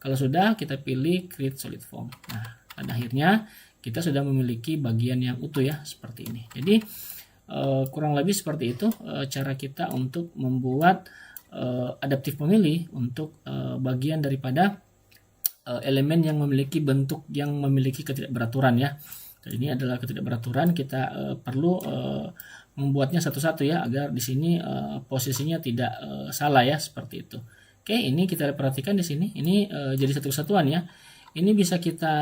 Kalau sudah, kita pilih create solid form. Nah, pada akhirnya kita sudah memiliki bagian yang utuh ya, seperti ini. Jadi kurang lebih seperti itu cara kita untuk membuat adaptif pemilih untuk bagian daripada elemen yang memiliki bentuk yang memiliki ketidakberaturan ya. Dan ini adalah ketidakberaturan, kita perlu membuatnya satu-satu ya, agar di sini posisinya tidak salah ya, seperti itu. Oke, ini kita perhatikan di sini, ini jadi satu kesatuan ya. Ini bisa kita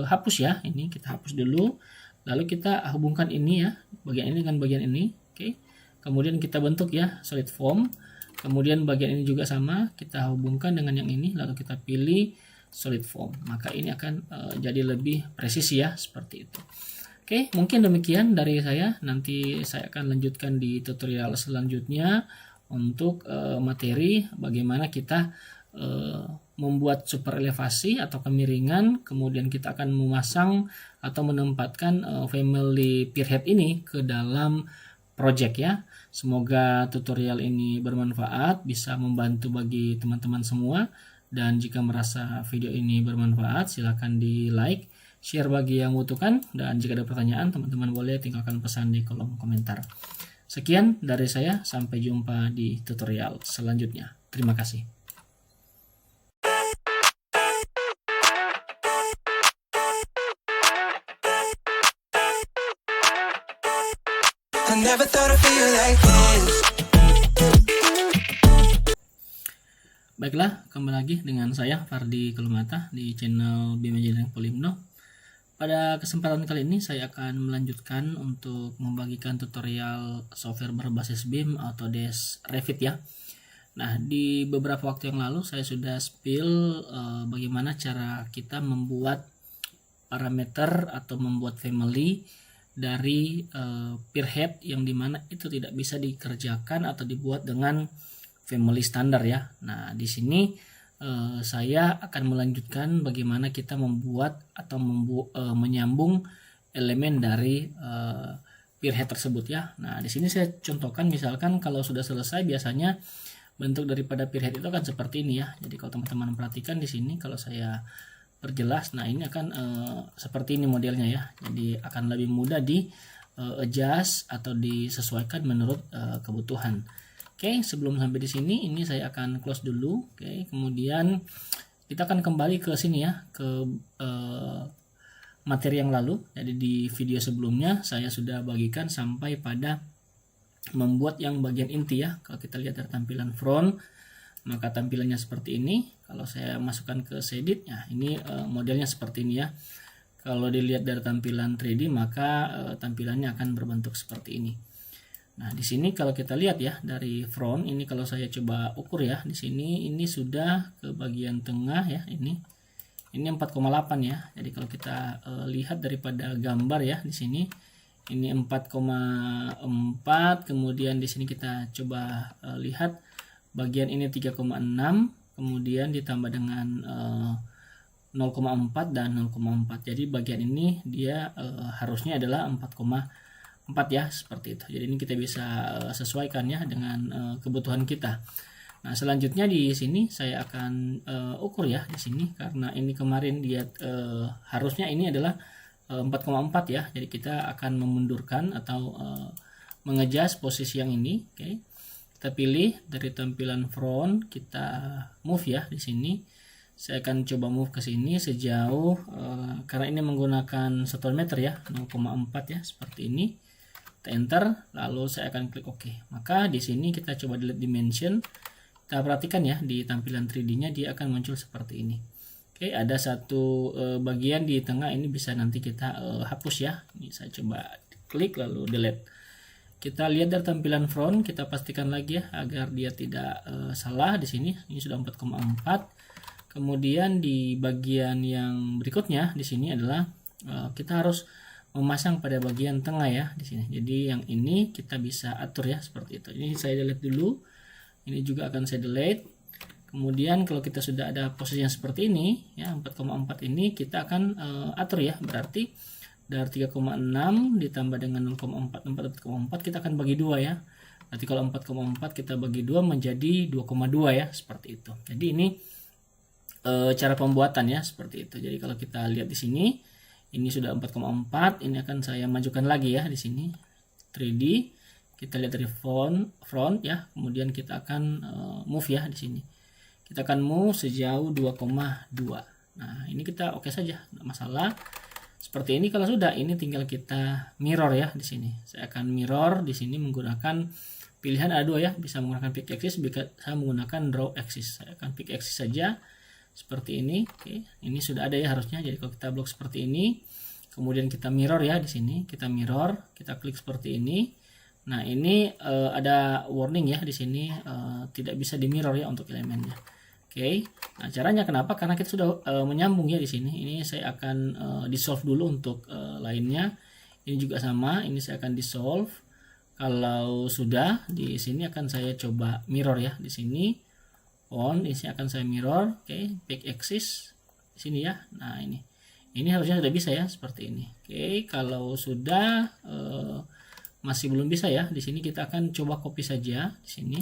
hapus ya, ini kita hapus dulu, lalu kita hubungkan ini ya, bagian ini dengan bagian ini. Oke, kemudian kita bentuk ya solid form, kemudian bagian ini juga sama, kita hubungkan dengan yang ini, lalu kita pilih solid form, maka ini akan jadi lebih presisi ya, seperti itu. Oke, mungkin demikian dari saya. Nanti saya akan lanjutkan di tutorial selanjutnya untuk materi bagaimana kita membuat super elevasi atau kemiringan, kemudian kita akan memasang atau menempatkan family peerhead ini ke dalam project ya. Semoga tutorial ini bermanfaat, bisa membantu bagi teman-teman semua. Dan jika merasa video ini bermanfaat, silahkan di like, share bagi yang membutuhkan, dan jika ada pertanyaan, teman-teman boleh tinggalkan pesan di kolom komentar. Sekian dari saya, sampai jumpa di tutorial selanjutnya. Terima kasih. I never thought I'd feel like this. Baiklah, kembali lagi dengan saya Fardi Kelumata di channel BIM Engineering Polimno. Pada kesempatan kali ini saya akan melanjutkan untuk membagikan tutorial software berbasis BIM Autodesk Revit ya. Nah, di beberapa waktu yang lalu saya sudah spill bagaimana cara kita membuat parameter atau membuat family dari peerhead, yang dimana itu tidak bisa dikerjakan atau dibuat dengan family standar ya. Nah, di sini saya akan melanjutkan bagaimana kita membuat atau menyambung elemen dari peerhead tersebut ya. Nah, di sini saya contohkan, misalkan kalau sudah selesai, biasanya bentuk daripada peerhead itu akan seperti ini ya. Jadi kalau teman-teman perhatikan di sini, kalau saya perjelas, nah ini akan seperti ini modelnya ya. Jadi akan lebih mudah di adjust atau disesuaikan menurut kebutuhan. Oke, sebelum sampai di sini, ini saya akan close dulu. Oke, kemudian kita akan kembali ke sini ya, ke materi yang lalu. Jadi di video sebelumnya saya sudah bagikan sampai pada membuat yang bagian inti ya. Kalau kita lihat dari tampilan front, maka tampilannya seperti ini. Kalau saya masukkan ke Shaded, ya ini modelnya seperti ini ya. Kalau dilihat dari tampilan 3D, maka tampilannya akan berbentuk seperti ini. Nah, di sini kalau kita lihat ya dari front ini, kalau saya coba ukur ya, di sini ini sudah ke bagian tengah ya, ini 4,8 ya. Jadi kalau kita lihat daripada gambar ya, di sini ini 4,4, kemudian di sini kita coba lihat bagian ini 3,6, kemudian ditambah dengan 0,4 dan 0,4. Jadi bagian ini dia harusnya adalah 4,4 ya, seperti itu. Jadi ini kita bisa sesuaikan ya dengan kebutuhan kita. Nah, selanjutnya di sini saya akan ukur ya di sini, karena ini kemarin dia harusnya ini adalah 4,4 ya. Jadi kita akan memundurkan atau mengejas posisi yang ini. Oke. Kita pilih dari tampilan front, kita move ya di sini. Saya akan coba move ke sini sejauh karena ini menggunakan satuan meter ya, 0,4 ya, seperti ini. Kita enter, lalu saya akan klik OK. Maka di sini kita coba delete dimension. Kita perhatikan ya di tampilan 3D-nya dia akan muncul seperti ini. Oke, ada satu bagian di tengah, ini bisa nanti kita hapus ya. Ini saya coba klik lalu delete. Kita lihat dari tampilan front, kita pastikan lagi ya agar dia tidak salah di sini. Ini sudah 4,4. Kemudian di bagian yang berikutnya di sini adalah kita harus memasang pada bagian tengah ya di sini. Jadi yang ini kita bisa atur ya seperti itu. Ini saya delete dulu. Ini juga akan saya delete. Kemudian kalau kita sudah ada posisi yang seperti ini ya, 4,4 ini kita akan atur ya. Berarti dari 3,6 ditambah dengan 0,4, 4,4 kita akan bagi 2 ya. Berarti kalau 4,4 kita bagi 2 menjadi 2,2 ya, seperti itu. Jadi ini cara pembuatan ya seperti itu. Jadi kalau kita lihat di sini ini sudah 4,4, ini akan saya majukan lagi ya di sini 3D. Kita lihat dari front ya, kemudian kita akan move ya di sini. Kita akan move sejauh 2,2. Nah, ini kita oke saja, tidak masalah. Seperti ini kalau sudah, ini tinggal kita mirror ya di sini. Saya akan mirror di sini menggunakan pilihan ada dua ya, bisa menggunakan pick axis, bisa menggunakan draw axis. Saya akan pick axis saja seperti ini. Oke, ini sudah ada ya harusnya. Jadi kalau kita blok seperti ini, kemudian kita mirror ya di sini, kita mirror, kita klik seperti ini. Nah, ini ada warning ya di sini, tidak bisa di mirror ya untuk elemennya. Oke, nah caranya kenapa? Karena kita sudah menyambung ya di sini. Ini saya akan dissolve dulu untuk lainnya. Ini juga sama. Ini saya akan dissolve. Kalau sudah di sini akan saya coba mirror ya di sini. Ini akan saya mirror. Oke, back axis di sini ya. Nah ini harusnya sudah bisa ya seperti ini. Oke, kalau sudah masih belum bisa ya. Di sini kita akan coba copy saja di sini.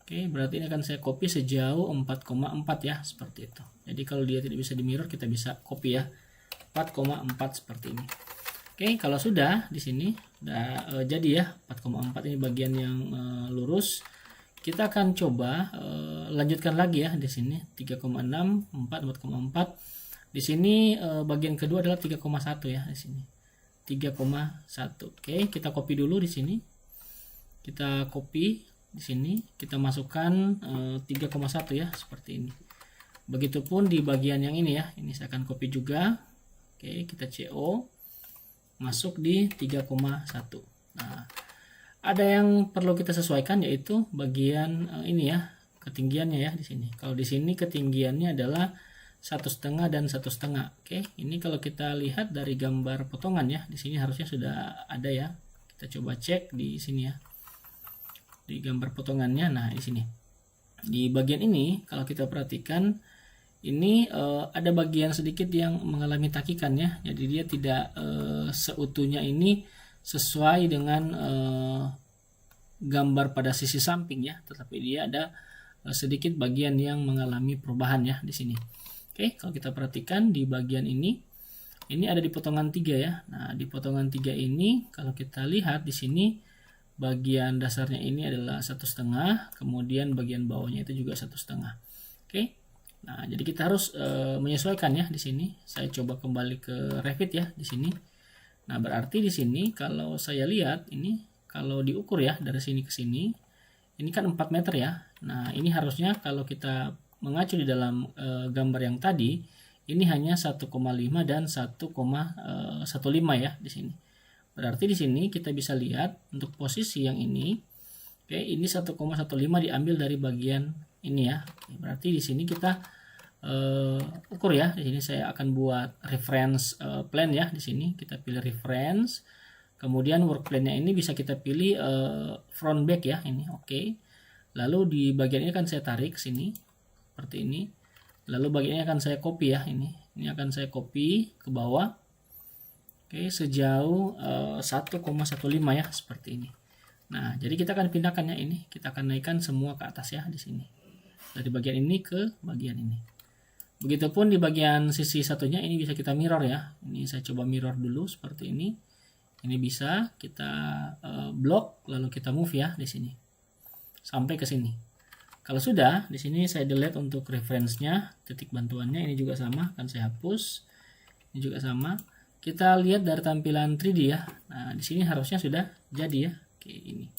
Oke, berarti ini akan saya copy sejauh 4,4 ya, seperti itu. Jadi kalau dia tidak bisa di mirror, kita bisa copy ya, 4,4 seperti ini. Oke, kalau sudah di sini udah jadi ya, 4,4 ini bagian yang lurus. Kita akan coba lanjutkan lagi ya di sini 3,6, 4,4. Di sini bagian kedua adalah 3,1 ya di sini. 3,1. Oke, kita copy dulu di sini. Kita copy di sini, kita masukkan 3,1 ya seperti ini. Begitupun di bagian yang ini ya, ini saya akan copy juga. Oke, kita CO masuk di 3,1. Nah, ada yang perlu kita sesuaikan yaitu bagian ini ya, ketinggiannya ya di sini. Kalau di sini ketinggiannya adalah 1,5 dan 1,5. Oke, ini kalau kita lihat dari gambar potongan ya, di sini harusnya sudah ada ya. Kita coba cek di sini ya. Di gambar potongannya, nah di sini di bagian ini kalau kita perhatikan ini ada bagian sedikit yang mengalami takikan ya, jadi dia tidak seutuhnya ini sesuai dengan gambar pada sisi samping ya, tetapi dia ada sedikit bagian yang mengalami perubahan ya di sini. Oke, kalau kita perhatikan di bagian ini ada di potongan 3 ya. Nah, di potongan 3 ini kalau kita lihat di sini bagian dasarnya ini adalah 1,5, kemudian bagian bawahnya itu juga 1,5. Oke, nah jadi kita harus menyesuaikan ya di sini. Saya coba kembali ke Revit ya di sini. Nah berarti di sini kalau saya lihat ini kalau diukur ya dari sini ke sini, ini kan 4 meter ya. Nah ini harusnya kalau kita mengacu di dalam gambar yang tadi, ini hanya 1,5 dan 1,15 ya di sini. Berarti di sini kita bisa lihat untuk posisi yang ini, oke, ini 1,15 diambil dari bagian ini ya. Oke, berarti di sini kita ukur ya. Di sini saya akan buat reference plan ya. Di sini kita pilih reference. Kemudian work plan-nya ini bisa kita pilih front back ya ini. Oke. Lalu di bagian ini akan saya tarik sini seperti ini. Lalu bagian ini akan saya copy ya ini. Ini akan saya copy ke bawah. Oke, sejauh 1,15 ya seperti ini. Nah, jadi kita akan pindahkannya ini, kita akan naikkan semua ke atas ya di sini. Dari bagian ini ke bagian ini. Begitupun di bagian sisi satunya ini bisa kita mirror ya. Ini saya coba mirror dulu seperti ini. Ini bisa kita blok lalu kita move ya di sini. Sampai ke sini. Kalau sudah, di sini saya delete untuk reference-nya, titik bantuannya ini juga sama, akan saya hapus. Ini juga sama. Kita lihat dari tampilan 3D ya. Nah, di sini harusnya sudah jadi ya. Oke, ini.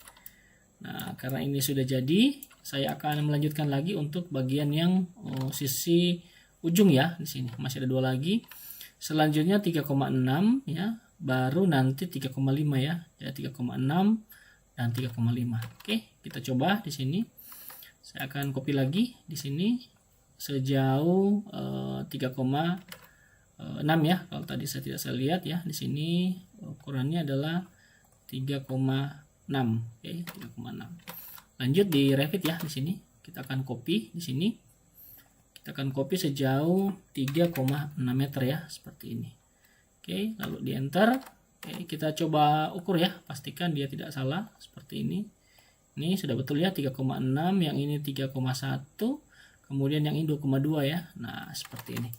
Nah, karena ini sudah jadi, saya akan melanjutkan lagi untuk bagian yang sisi ujung ya di sini. Masih ada 2 lagi. Selanjutnya 3,6 ya, baru nanti 3,5 ya. Ya 3,6 dan 3,5. Oke, kita coba di sini. Saya akan copy lagi di sini sejauh 3,6 ya. Kalau tadi saya tidak saya lihat ya, di sini ukurannya adalah 3,6. Oke, 3,6. Lanjut di Revit ya di sini. Kita akan copy di sini. Kita akan copy sejauh 3,6 meter ya, seperti ini. Oke, lalu di enter. Oke, kita coba ukur ya, pastikan dia tidak salah seperti ini. Ini sudah betul ya 3,6, yang ini 3,1. kemudian yang ini 2,2 ya. Nah, seperti ini.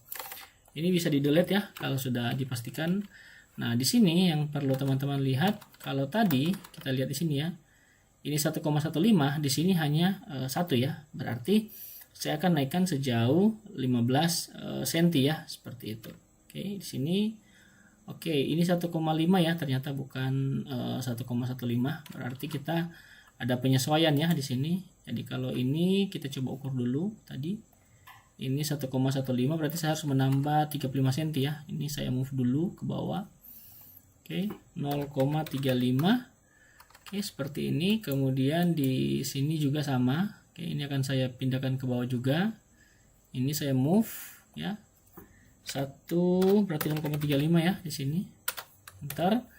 Ini bisa di delete ya kalau sudah dipastikan. Nah, di sini yang perlu teman-teman lihat, kalau tadi kita lihat di sini ya, ini 1,15, di sini hanya 1 ya. Berarti saya akan naikkan sejauh 15 cm ya, seperti itu. Oke, di sini oke, ini 1,5 ya, ternyata bukan 1,15. Berarti kita ada penyesuaian ya di sini. Jadi kalau ini kita coba ukur dulu tadi. Ini 1,15 berarti saya harus menambah 35 cm ya. Ini saya move dulu ke bawah. Oke, 0,35. Oke, seperti ini. Kemudian di sini juga sama. Oke, ini akan saya pindahkan ke bawah juga. Ini saya move ya. 1 berarti 0,35 ya di sini. Ntar.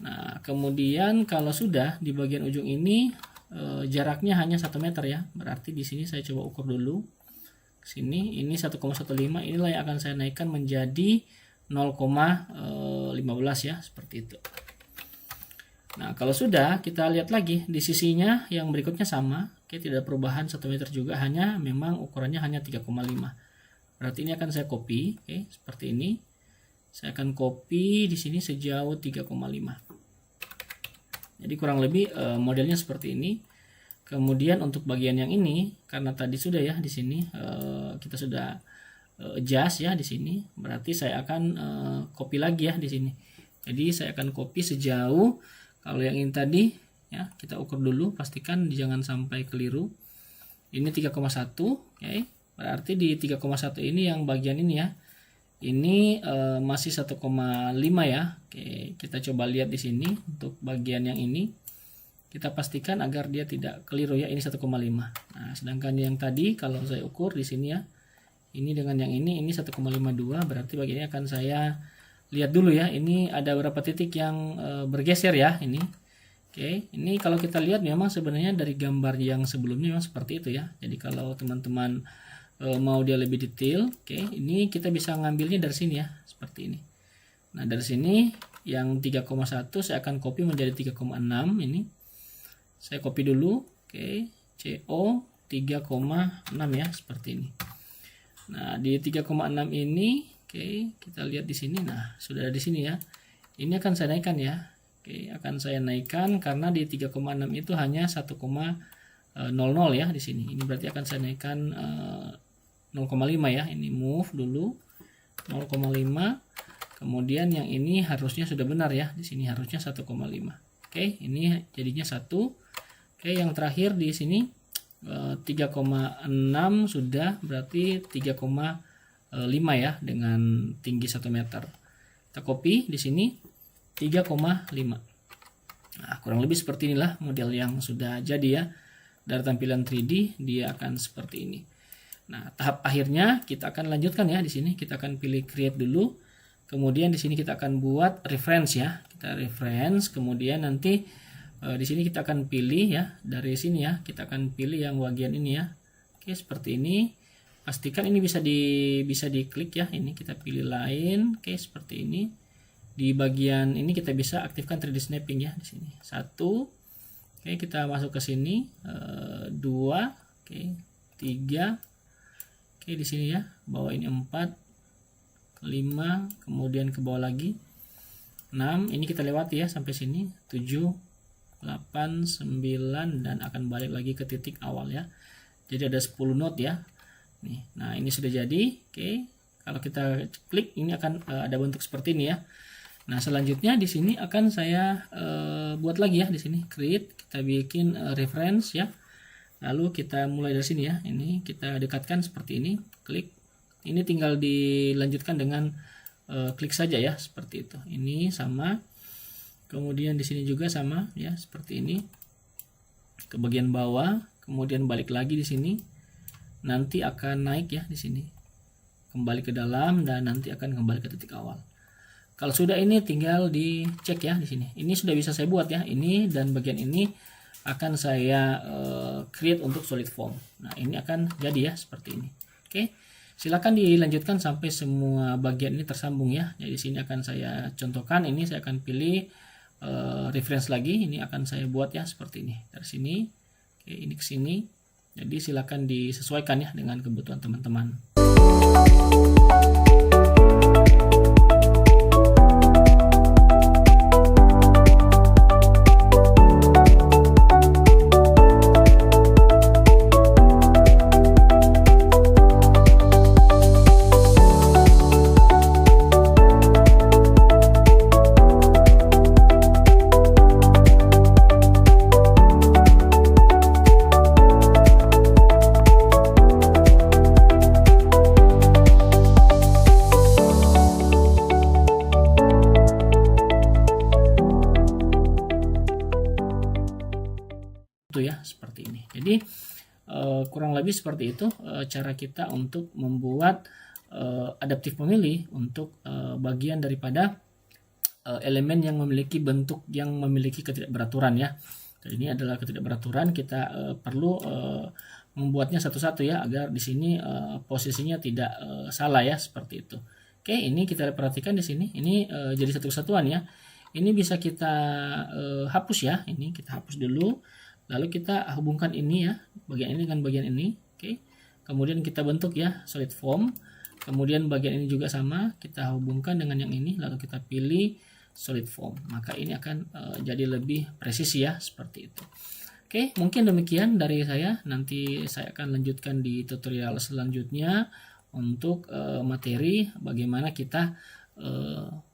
Nah, kemudian kalau sudah di bagian ujung ini jaraknya hanya 1 meter ya. Berarti di sini saya coba ukur dulu. Sini ini 1,15, inilah yang akan saya naikkan menjadi 0,15 ya, seperti itu. Nah, kalau sudah kita lihat lagi di sisinya yang berikutnya sama. Oke, tidak ada perubahan 1 meter juga, hanya memang ukurannya hanya 3,5. Berarti ini akan saya copy. Oke, seperti ini. Saya akan copy di sini sejauh 3,5. Jadi kurang lebih modelnya seperti ini. Kemudian untuk bagian yang ini, karena tadi sudah ya di sini kita sudah adjust ya di sini. Berarti saya akan copy lagi ya di sini. Jadi saya akan copy sejauh, kalau yang ini tadi ya kita ukur dulu, pastikan jangan sampai keliru. Ini 3,1, oke. Berarti di 3,1 ini yang bagian ini ya. Ini masih 1,5 ya. Oke, kita coba lihat di sini untuk bagian yang ini. Kita pastikan agar dia tidak keliru ya, ini 1,5. Nah, sedangkan yang tadi kalau saya ukur di sini ya, ini dengan yang ini 1,52, berarti bagian ini akan saya lihat dulu ya. Ini ada beberapa titik yang bergeser ya ini. Oke, ini kalau kita lihat memang sebenarnya dari gambar yang sebelumnya memang seperti itu ya. Jadi kalau teman-teman mau dia lebih detail, oke, ini kita bisa ngambilnya dari sini ya, seperti ini. Nah, dari sini yang 3,1 saya akan copy menjadi 3,6 ini. Saya copy dulu, oke, CO 3,6 ya, seperti ini. Nah, di 3,6 ini, oke, kita lihat di sini. Nah, sudah ada di sini ya. Ini akan saya naikkan ya. Oke, akan saya naikkan karena di 3,6 itu hanya 1,00 ya di sini. Ini berarti akan saya naikkan 0,5 ya. Ini move dulu 0,5. Kemudian yang ini harusnya sudah benar ya. Di sini harusnya 1,5. Oke, ini jadinya 1. Oke, yang terakhir di sini 3,6 sudah, berarti 3,5 ya dengan tinggi 1 meter. Kita copy di sini 3,5. Nah, kurang lebih seperti inilah model yang sudah jadi ya. Dari tampilan 3D dia akan seperti ini. Nah, tahap akhirnya kita akan lanjutkan ya di sini. Kita akan pilih create dulu. Kemudian di sini kita akan buat reference ya. Kita reference, kemudian nanti di sini kita akan pilih ya, dari sini ya, kita akan pilih yang bagian ini ya. Oke, seperti ini. Pastikan ini bisa diklik ya. Ini kita pilih lain. Oke, seperti ini. Di bagian ini kita bisa aktifkan 3D snapping ya di sini. 1. Oke, kita masuk ke sini. 2. Oke, 3. Oke, di sini ya. Bawah ini 4. 5, kemudian ke bawah lagi 6. Ini kita lewati ya sampai sini. 7, 8, 9, dan akan balik lagi ke titik awal ya. Jadi ada 10 node ya. Nih, nah ini sudah jadi. Oke, kalau kita klik ini akan ada bentuk seperti ini ya. Nah, selanjutnya di sini akan saya buat lagi ya di sini create, kita bikin reference ya. Lalu kita mulai dari sini ya. Ini kita dekatkan seperti ini, klik. Ini tinggal dilanjutkan dengan klik saja ya, seperti itu. Ini sama. Kemudian di sini juga sama ya, seperti ini. Ke bagian bawah, kemudian balik lagi di sini. Nanti akan naik ya di sini. Kembali ke dalam dan nanti akan kembali ke titik awal. Kalau sudah ini tinggal dicek ya di sini. Ini sudah bisa saya buat ya. Ini dan bagian ini akan saya create untuk solid form. Nah, ini akan jadi ya seperti ini. Oke. Silakan dilanjutkan sampai semua bagian ini tersambung ya. Jadi di sini akan saya contohkan, ini saya akan pilih reference lagi, ini akan saya buat ya seperti ini. Dari sini, oke, ini ke sini. Jadi silakan disesuaikan ya dengan kebutuhan teman-teman. Itu ya seperti ini. Jadi kurang lebih seperti itu cara kita untuk membuat adaptif memilih untuk bagian daripada elemen yang memiliki bentuk yang memiliki ketidakberaturan ya. Jadi ini adalah ketidakberaturan, kita perlu membuatnya satu-satu ya agar di sini posisinya tidak salah ya seperti itu. Oke, ini kita perhatikan di sini. Ini jadi satu kesatuan ya. Ini bisa kita hapus ya. Ini kita hapus dulu. Lalu kita hubungkan ini ya, bagian ini dengan bagian ini. Oke. Kemudian kita bentuk ya solid form. Kemudian bagian ini juga sama, kita hubungkan dengan yang ini, lalu kita pilih solid form. Maka ini akan jadi lebih presisi ya, seperti itu. Oke, mungkin demikian dari saya. Nanti saya akan lanjutkan di tutorial selanjutnya untuk materi bagaimana kita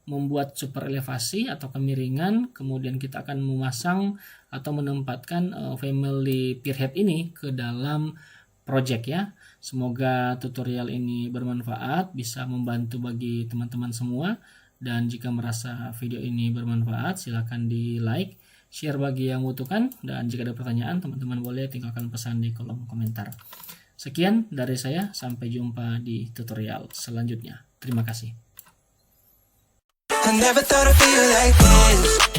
membuat super elevasi atau kemiringan, kemudian kita akan memasang atau menempatkan family peerhead ini ke dalam project ya. Semoga tutorial ini bermanfaat, bisa membantu bagi teman-teman semua, dan jika merasa video ini bermanfaat silahkan di like, share bagi yang membutuhkan, dan jika ada pertanyaan teman-teman boleh tinggalkan pesan di kolom komentar. Sekian dari saya, sampai jumpa di tutorial selanjutnya. Terima kasih. I never thought I'd feel like this.